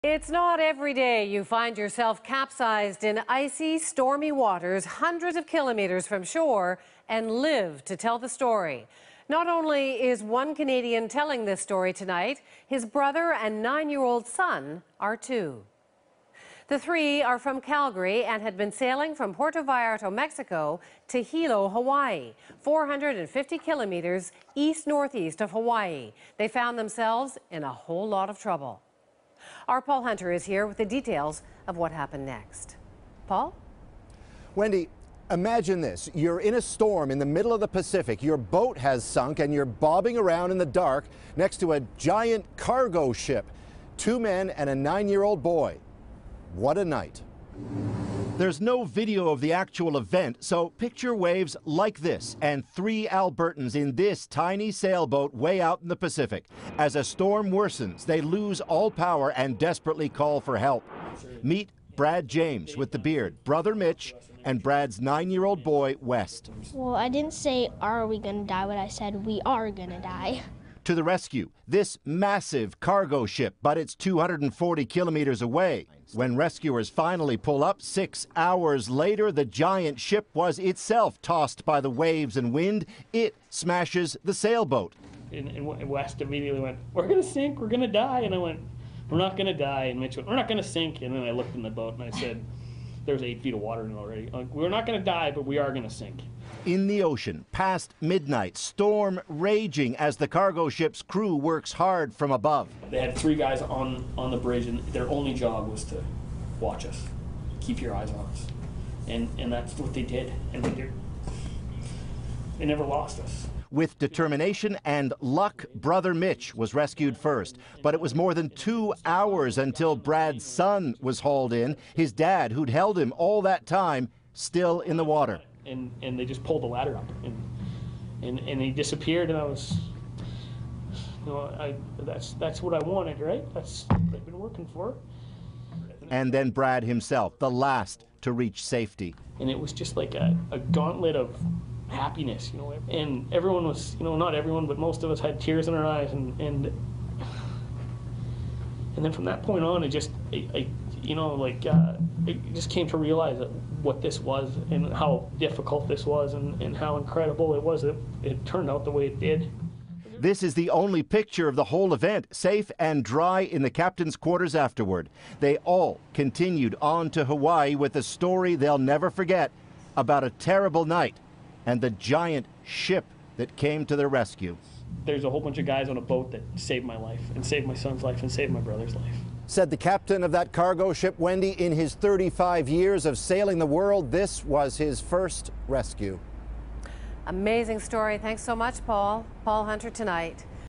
It's not every day you find yourself capsized in icy, stormy waters hundreds of kilometers from shore and live to tell the story. Not only is one Canadian telling this story tonight, his brother and 9-year-old son are too. The three are from Calgary and had been sailing from Puerto Vallarta, Mexico to Hilo, Hawaii, 450 kilometers east-northeast of Hawaii. They found themselves in a whole lot of trouble. Our Paul Hunter is here with the details of what happened next. Paul? Wendy, imagine this. You're in a storm in the middle of the Pacific. Your boat has sunk and you're bobbing around in the dark next to a giant cargo ship. 2 men and a 9-year-old boy. What a night. There's no video of the actual event, so picture waves like this and 3 Albertans in this tiny sailboat way out in the Pacific. As a storm worsens, they lose all power and desperately call for help. Meet Brad James with the beard, brother Mitch, and Brad's 9-year-old boy, West. Well, I didn't say, are we gonna die, but I said, we are gonna die. To the rescue, this massive cargo ship, but it's 240 kilometers away. When rescuers finally pull up 6 hours later, the giant ship was itself tossed by the waves and wind. It smashes the sailboat. And West immediately went, we're gonna sink, we're gonna die. And I went, we're not gonna die. And Mitch went, we're not gonna sink. And then I looked in the boat and I said, there's 8 feet of water in it already. We're not gonna die, but we are gonna sink. In the ocean, past midnight, storm raging as the cargo ship's crew works hard from above. They had 3 guys on the bridge, and their only job was to watch us, keep your eyes on us. And that's what they did, and they never lost us. With determination and luck, brother Mitch was rescued first. But it was more than 2 hours until Brad's son was hauled in, his dad, who'd held him all that time, still in the water. And they just pulled the ladder up, and he disappeared, and I was, you know, that's what I wanted, right? That's what I've been working for. And then Brad himself, the last to reach safety. And it was just like a gauntlet of happiness, you know. And everyone was, you know, not everyone, but most of us had tears in our eyes, and then from that point on, it just, you know, like it just came to realize that what this was and how difficult this was and how incredible it was that it turned out the way it did. This is the only picture of the whole event, safe and dry in the captain's quarters afterward. They all continued on to Hawaii with a story they'll never forget about a terrible night and the giant ship that came to their rescue. There's a whole bunch of guys on a boat that saved my life and saved my son's life and saved my brother's life. Said the captain of that cargo ship, Wendy, in his 35 years of sailing the world, this was his first rescue. Amazing story. Thanks so much, Paul. Paul Hunter tonight.